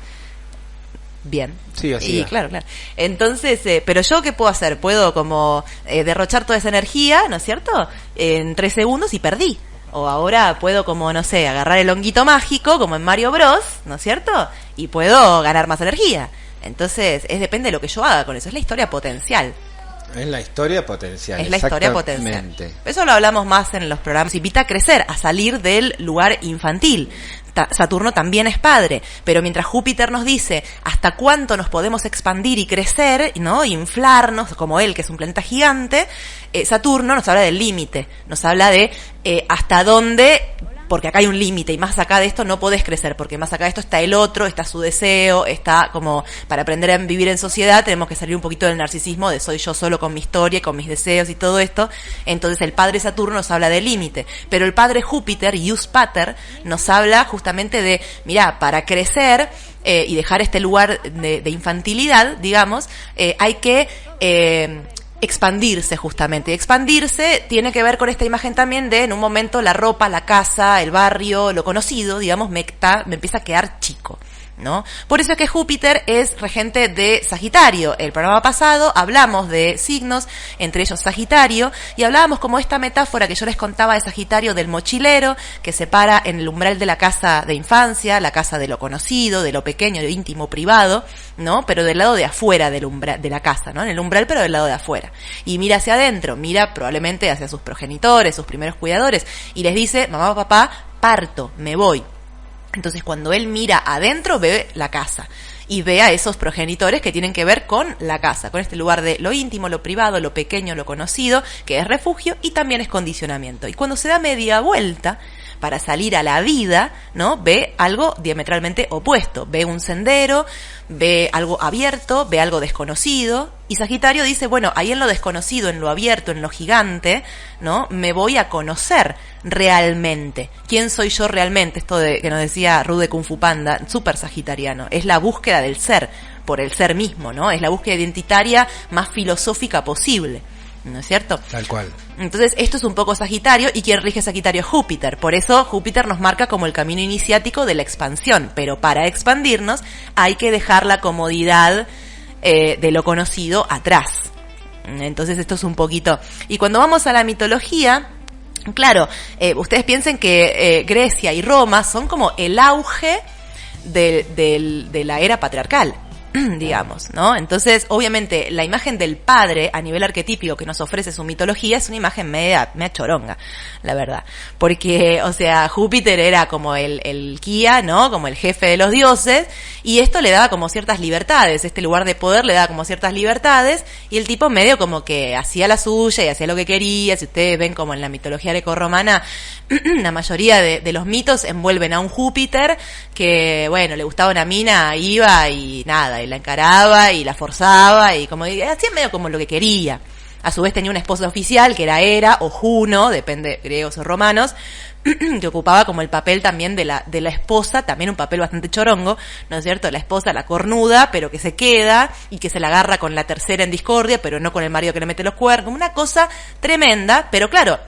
Speaker 1: Bien.
Speaker 2: Sí, así.
Speaker 1: Y claro. Entonces, pero yo ¿qué puedo hacer? Puedo como derrochar toda esa energía, ¿no es cierto? En 3 segundos y perdí. O ahora puedo como, no sé, agarrar el honguito mágico, como en Mario Bros, ¿no es cierto? Y puedo ganar más energía. Entonces, depende de lo que yo haga con eso. Es la historia potencial.
Speaker 2: Es la historia potencial.
Speaker 1: Es la historia potencial. Eso lo hablamos más en los programas. Invita a crecer, a salir del lugar infantil. Saturno también es padre, pero mientras Júpiter nos dice hasta cuánto nos podemos expandir y crecer, ¿no? Inflarnos, como él, que es un planeta gigante, Saturno nos habla del límite, nos habla de hasta dónde, porque acá hay un límite y más acá de esto no podés crecer, porque más acá de esto está el otro, está su deseo, está como para aprender a vivir en sociedad tenemos que salir un poquito del narcisismo de soy yo solo con mi historia, con mis deseos y todo esto. Entonces el padre Saturno nos habla del límite, pero el padre Júpiter, Yus Pater, nos habla justamente de, mirá, para crecer y dejar este lugar de infantilidad, digamos, hay que expandirse justamente. Expandirse tiene que ver con esta imagen también de en un momento la ropa, la casa, el barrio, lo conocido, digamos, me empieza a quedar chico, ¿no? Por eso es que Júpiter es regente de Sagitario. El programa pasado hablamos de signos, entre ellos Sagitario, y hablábamos como esta metáfora que yo les contaba de Sagitario del mochilero, que se para en el umbral de la casa de infancia, la casa de lo conocido, de lo pequeño, de lo íntimo, privado, ¿no? Pero del lado de afuera del umbral, de la casa, ¿no? En el umbral, pero del lado de afuera. Y mira hacia adentro, mira probablemente hacia sus progenitores, sus primeros cuidadores, y les dice, mamá, papá, parto, me voy. Entonces cuando él mira adentro ve la casa y ve a esos progenitores que tienen que ver con la casa, con este lugar de lo íntimo, lo privado, lo pequeño, lo conocido, que es refugio y también es condicionamiento. Y cuando se da media vuelta para salir a la vida, ¿no? Ve algo diametralmente opuesto, ve un sendero, ve algo abierto, ve algo desconocido, y Sagitario dice, bueno, ahí en lo desconocido, en lo abierto, en lo gigante, ¿no? Me voy a conocer realmente. ¿Quién soy yo realmente? Esto de que nos decía Rude Kung Fu Panda, súper sagitariano, es la búsqueda del ser, por el ser mismo, ¿no? Es la búsqueda identitaria más filosófica posible, ¿no es cierto?
Speaker 2: Tal cual.
Speaker 1: Entonces, esto es un poco Sagitario, y quien rige Sagitario es Júpiter. Por eso Júpiter nos marca como el camino iniciático de la expansión. Pero para expandirnos hay que dejar la comodidad de lo conocido atrás. Entonces, esto es un poquito... Y cuando vamos a la mitología, claro, ustedes piensen que Grecia y Roma son como el auge de la era patriarcal, digamos, ¿no? Entonces, obviamente, la imagen del padre a nivel arquetípico que nos ofrece su mitología es una imagen media choronga, la verdad. Porque, o sea, Júpiter era como el Kia, ¿no? Como el jefe de los dioses, y esto le daba como ciertas libertades, este lugar de poder le daba como ciertas libertades, y el tipo medio como que hacía la suya y hacía lo que quería. Si ustedes ven como en la mitología grecorromana, la mayoría de los mitos envuelven a un Júpiter que, bueno, le gustaba una mina, iba y nada, y la encaraba y la forzaba y como hacía medio como lo que quería. A su vez tenía una esposa oficial que era Hera o Juno, depende, griegos o romanos, que ocupaba como el papel también de la esposa, también un papel bastante chorongo, ¿no es cierto? La esposa, la cornuda, pero que se queda y que se la agarra con la tercera en discordia, pero no con el marido que le mete los cuernos, como una cosa tremenda, pero claro,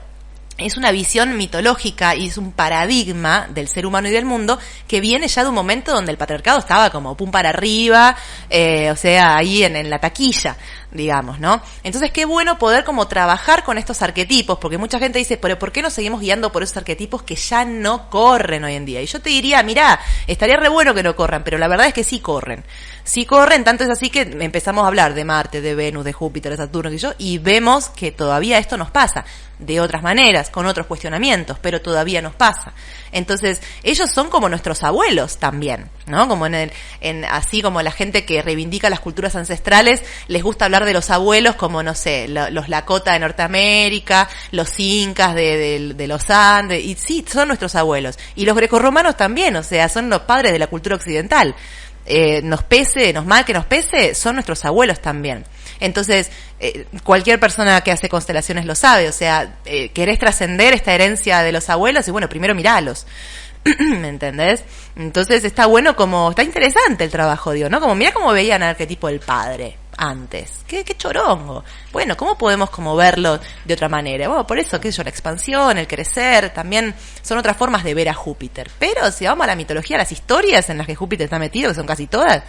Speaker 1: es una visión mitológica y es un paradigma del ser humano y del mundo que viene ya de un momento donde el patriarcado estaba como pum para arriba, o sea, ahí en la taquilla, digamos, ¿no? Entonces, qué bueno poder como trabajar con estos arquetipos, porque mucha gente dice, pero ¿por qué nos seguimos guiando por esos arquetipos que ya no corren hoy en día? Y yo te diría, mirá, estaría re bueno que no corran, pero la verdad es que sí corren. Sí corren, tanto es así que empezamos a hablar de Marte, de Venus, de Júpiter, de Saturno, y vemos que todavía esto nos pasa, de otras maneras, con otros cuestionamientos, pero todavía nos pasa. Entonces, ellos son como nuestros abuelos también, ¿no? Como así como la gente que reivindica las culturas ancestrales, les gusta hablar de los abuelos como, no sé, los Lakota de Norteamérica, los incas de los Andes, y sí, son nuestros abuelos. Y los grecorromanos también, o sea, son los padres de la cultura occidental. Nos mal que nos pese, son nuestros abuelos también. Entonces, cualquier persona que hace constelaciones lo sabe, o sea, querés trascender esta herencia de los abuelos y bueno, primero miralos. ¿Me entendés? Entonces está interesante el trabajo, digo, ¿no? Como mirá cómo veían el arquetipo del padre antes. Qué chorongo. Bueno, ¿cómo podemos como verlo de otra manera? Bueno, por eso, qué sé yo, la expansión, el crecer, también son otras formas de ver a Júpiter. Pero si vamos a la mitología, las historias en las que Júpiter está metido, que son casi todas,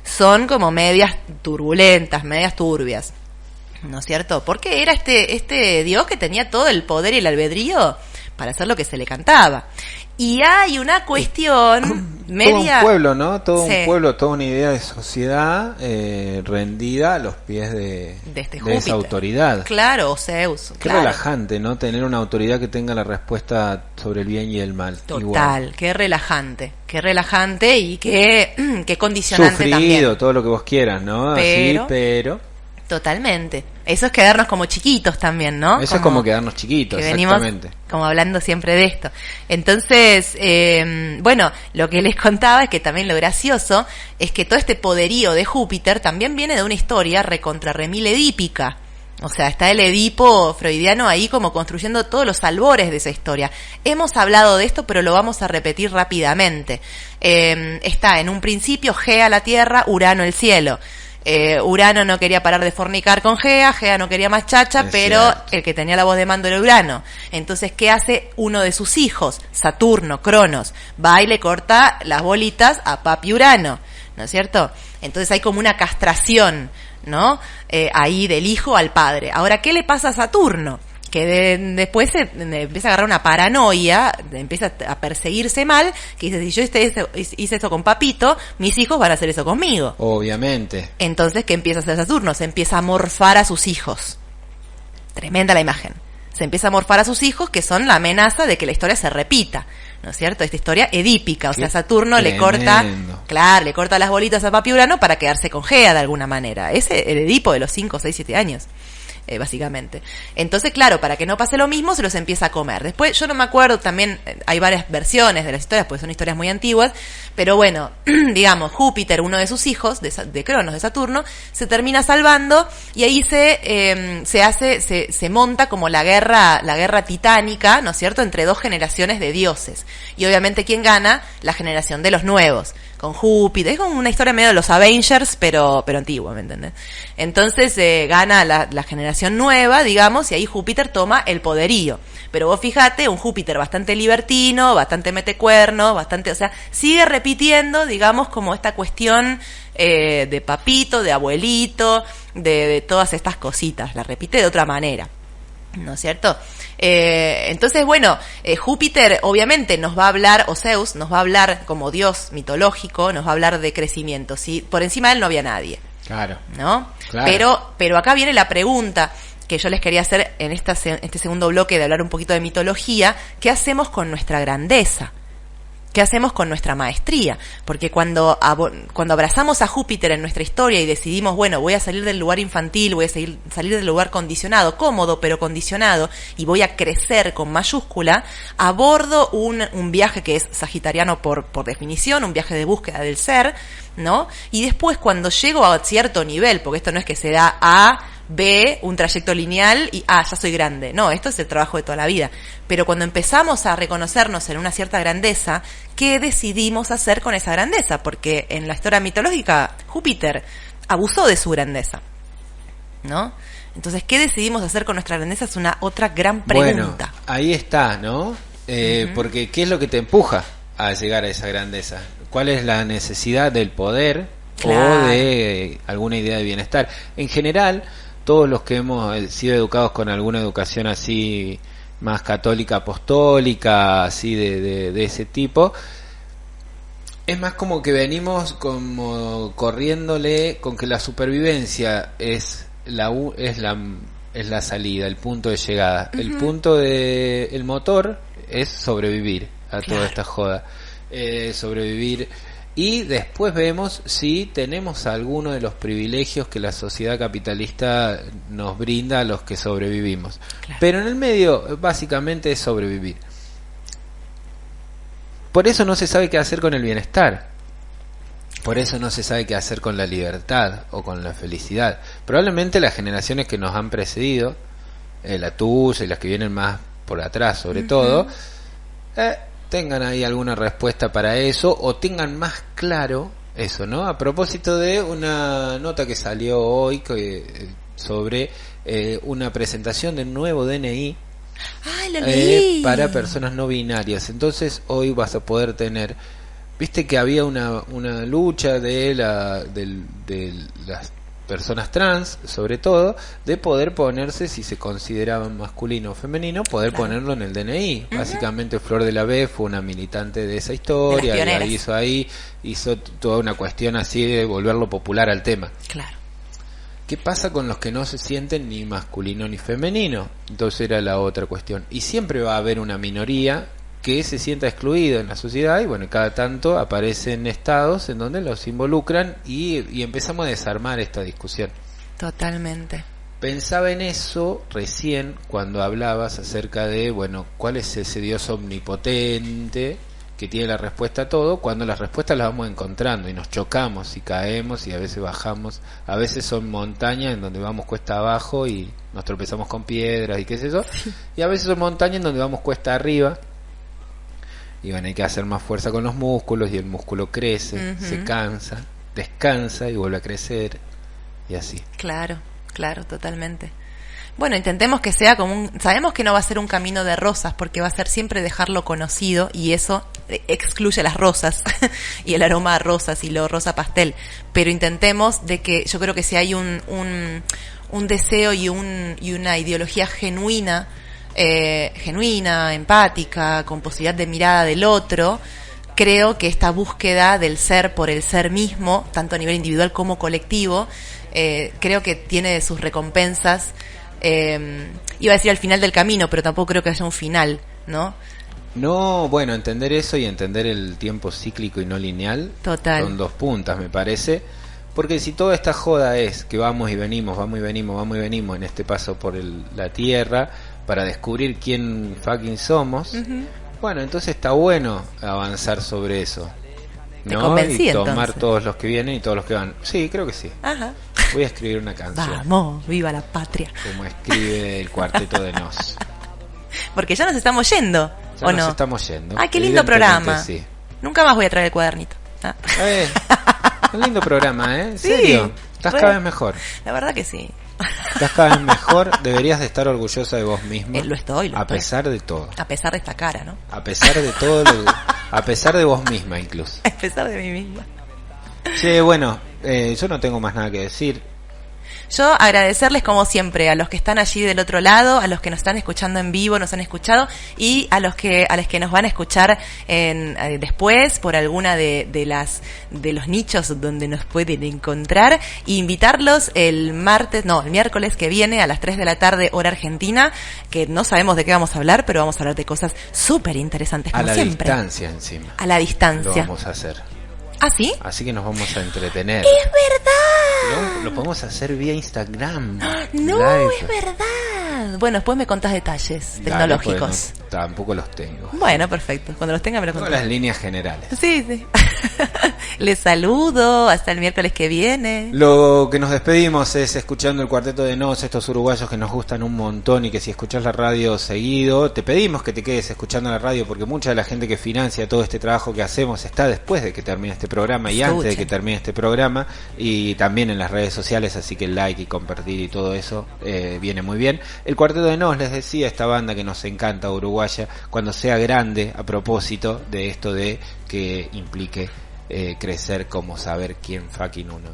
Speaker 1: son como medias turbulentas, medias turbias. ¿No es cierto? Porque era este dios que tenía todo el poder y el albedrío para hacer lo que se le cantaba. Y hay una cuestión media...
Speaker 2: Todo un pueblo, ¿no? Todo
Speaker 1: sí.
Speaker 2: Un pueblo, toda una idea de sociedad rendida a los pies de esa autoridad.
Speaker 1: Claro, o Zeus.
Speaker 2: Qué relajante, ¿no? Tener una autoridad que tenga la respuesta sobre el bien y el mal.
Speaker 1: Total,
Speaker 2: igual.
Speaker 1: Qué relajante y qué condicionante
Speaker 2: sufrido,
Speaker 1: también.
Speaker 2: Todo lo que vos quieras, ¿no? Pero...
Speaker 1: Totalmente. Eso es quedarnos como chiquitos también, ¿no?
Speaker 2: Eso es como quedarnos chiquitos,
Speaker 1: que venimos
Speaker 2: exactamente.
Speaker 1: Como hablando siempre de esto. Entonces, bueno, lo que les contaba es que también lo gracioso es que todo este poderío de Júpiter también viene de una historia recontra remil edípica. O sea, está el Edipo freudiano ahí como construyendo todos los albores de esa historia. Hemos hablado de esto, pero lo vamos a repetir rápidamente. Está en un principio Gea la tierra, Urano el cielo. Urano no quería parar de fornicar con Gea no quería más chacha,
Speaker 2: es
Speaker 1: pero
Speaker 2: cierto.
Speaker 1: el que tenía la voz de mando era Urano. Entonces, ¿qué hace uno de sus hijos? Saturno, Cronos, va y le corta las bolitas a papi Urano, ¿no es cierto? Entonces hay como una castración, ¿no? Ahí del hijo al padre. Ahora, ¿qué le pasa a Saturno? Que después se empieza a agarrar una paranoia, empieza a perseguirse mal, que dice, si yo hice eso con papito, mis hijos van a hacer eso conmigo.
Speaker 2: Obviamente.
Speaker 1: Entonces, ¿qué empieza a hacer Saturno? Se empieza a morfar a sus hijos. Tremenda la imagen. Se empieza a morfar a sus hijos, que son la amenaza de que la historia se repita, ¿no es cierto? Esta historia edípica, o sea, Saturno le corta las bolitas a papi Urano para quedarse con Gea de alguna manera. Ese el Edipo de los 5, 6, 7 años. Básicamente. Entonces, claro, para que no pase lo mismo, se los empieza a comer. Después, yo no me acuerdo, también hay varias versiones de las historias, porque son historias muy antiguas, pero bueno, digamos, Júpiter, uno de sus hijos, de Cronos, de Saturno, se termina salvando, y ahí se monta como la guerra titánica, ¿no es cierto?, entre dos generaciones de dioses. Y obviamente, ¿quién gana? La generación de los nuevos. Con Júpiter, es como una historia medio de los Avengers, pero antigua, ¿me entendés? Entonces gana la generación nueva, digamos, y ahí Júpiter toma el poderío. Pero vos fíjate, un Júpiter bastante libertino, bastante metecuerno, o sea, sigue repitiendo, digamos, como esta cuestión de papito, de abuelito, de todas estas cositas, la repite de otra manera, ¿no es cierto? Entonces, bueno, Júpiter obviamente nos va a hablar, o Zeus nos va a hablar como dios mitológico, nos va a hablar de crecimiento. ¿Sí? Por encima de él no había nadie.
Speaker 2: Claro.
Speaker 1: ¿No?
Speaker 2: Claro.
Speaker 1: Pero acá viene la pregunta que yo les quería hacer en este segundo bloque de hablar un poquito de mitología. ¿Qué hacemos con nuestra grandeza? ¿Qué hacemos con nuestra maestría? Porque cuando abrazamos a Júpiter en nuestra historia y decidimos, bueno, voy a salir del lugar infantil, voy a salir del lugar condicionado, cómodo pero condicionado, y voy a crecer con mayúscula, abordo un viaje que es sagitariano por definición, un viaje de búsqueda del ser, ¿no? Y después cuando llego a cierto nivel, porque esto no es que se da a B, un trayecto lineal y ya soy grande. No, esto es el trabajo de toda la vida. Pero cuando empezamos a reconocernos en una cierta grandeza, ¿qué decidimos hacer con esa grandeza? Porque en la historia mitológica, Júpiter abusó de su grandeza, ¿no? Entonces, ¿qué decidimos hacer con nuestra grandeza? Es una otra gran pregunta.
Speaker 2: Bueno, ahí está, ¿no? Porque ¿qué es lo que te empuja a llegar a esa grandeza? ¿Cuál es la necesidad del poder o de alguna idea de bienestar. En general, todos los que hemos sido educados con alguna educación así más católica, apostólica, así de ese tipo, es más como que venimos como corriéndole con que la supervivencia es la salida, el punto de llegada. Uh-huh. El punto el motor es sobrevivir a toda esta joda. Sobrevivir. Y después vemos si tenemos alguno de los privilegios que la sociedad capitalista nos brinda a los que sobrevivimos. Claro. Pero en el medio, básicamente, es sobrevivir. Por eso no se sabe qué hacer con el bienestar. Por eso no se sabe qué hacer con la libertad o con la felicidad. Probablemente las generaciones que nos han precedido, la tuya y las que vienen más por atrás sobre todo, tengan ahí alguna respuesta para eso, o tengan más claro eso, ¿no? A propósito de una nota que salió hoy sobre una presentación del nuevo DNI para personas no binarias. Entonces hoy vas a poder tener, viste que había una lucha de las personas trans, sobre todo, de poder ponerse, si se consideraban masculino o femenino, poder ponerlo en el DNI. Uh-huh. Básicamente Flor de la B fue una militante de esa historia, y hizo toda una cuestión así de volverlo popular al tema. Claro. ¿Qué pasa con los que no se sienten ni masculino ni femenino? Entonces era la otra cuestión. Y siempre va a haber una minoría que se sienta excluido en la sociedad, y bueno, cada tanto aparecen estados en donde los involucran y empezamos a desarmar esta discusión.
Speaker 1: Totalmente.
Speaker 2: Pensaba en eso recién cuando hablabas acerca de, bueno, cuál es ese Dios omnipotente que tiene la respuesta a todo, cuando las respuestas las vamos encontrando y nos chocamos y caemos y a veces bajamos. A veces son montañas en donde vamos cuesta abajo y nos tropezamos con piedras y qué sé yo, y a veces son montañas en donde vamos cuesta arriba. Y bueno, hay que hacer más fuerza con los músculos, y el músculo crece, se cansa, descansa y vuelve a crecer, y así. Claro, totalmente. Bueno, intentemos que sea como sabemos que no va a ser un camino de rosas, porque va a ser siempre dejarlo conocido, y eso excluye las rosas y el aroma a rosas y lo rosa pastel. Pero intentemos de que, yo creo que si hay un deseo y una ideología genuina, empática, con posibilidad de mirada del otro, creo que esta búsqueda del ser por el ser mismo, tanto a nivel individual como colectivo, creo que tiene sus recompensas. Iba a decir al final del camino, pero tampoco creo que haya un final, ¿no? No, bueno, entender eso y entender el tiempo cíclico y no lineal. Total. Son dos puntas, me parece. Porque si toda esta joda es que vamos y venimos en este paso por la Tierra, para descubrir quién fucking somos, bueno, entonces está bueno avanzar sobre eso, ¿no? Y tomar entonces todos los que vienen y todos los que van. Sí, creo que sí. Ajá. Voy a escribir una canción.
Speaker 1: Vamos, viva la patria.
Speaker 2: Como escribe el Cuarteto de Nos.
Speaker 1: Porque ya nos estamos yendo, ¿o no?
Speaker 2: Nos estamos yendo.
Speaker 1: Ay, qué lindo programa. Sí. Nunca más voy a traer el cuadernito.
Speaker 2: Un lindo programa, ¿eh? ¿En serio? Estás cada vez mejor.
Speaker 1: La verdad que sí.
Speaker 2: Estás cada vez mejor, deberías de estar orgullosa de vos misma.
Speaker 1: Lo estoy.
Speaker 2: A pesar de todo.
Speaker 1: A pesar de esta cara, ¿no?
Speaker 2: A pesar de todo, a pesar de vos misma incluso.
Speaker 1: A pesar de mí misma.
Speaker 2: Sí, bueno, yo no tengo más nada que decir.
Speaker 1: Yo agradecerles como siempre a los que están allí del otro lado, a los que nos están escuchando en vivo, nos han escuchado, y a los que nos van a escuchar después por alguna de los nichos donde nos pueden encontrar, e invitarlos el miércoles que viene a las 3 de la tarde hora argentina, que no sabemos de qué vamos a hablar, pero vamos a hablar de cosas súper interesantes como siempre.
Speaker 2: A la distancia encima.
Speaker 1: A la distancia.
Speaker 2: Lo vamos a hacer.
Speaker 1: ¿Ah, sí?
Speaker 2: Así que nos vamos a entretener.
Speaker 1: ¡Es verdad!
Speaker 2: Lo podemos hacer vía Instagram.
Speaker 1: No, live. Es verdad. Bueno, después me contás detalles tecnológicos.
Speaker 2: No, tampoco los tengo.
Speaker 1: Bueno, perfecto. Cuando los tenga me los contás.
Speaker 2: Las líneas generales.
Speaker 1: Sí. Les saludo. Hasta el miércoles que viene.
Speaker 2: Lo que nos despedimos es escuchando el Cuarteto de Nos, estos uruguayos que nos gustan un montón, y que si escuchás la radio seguido, te pedimos que te quedes escuchando la radio, porque mucha de la gente que financia todo este trabajo que hacemos está después de que termine este programa y antes de que termine este programa, y también en las redes sociales, así que el like y compartir y todo eso viene muy bien. El Cuarteto de Nos, les decía, esta banda que nos encanta, uruguaya, cuando sea grande, a propósito de esto de que implique crecer como saber quién fucking uno.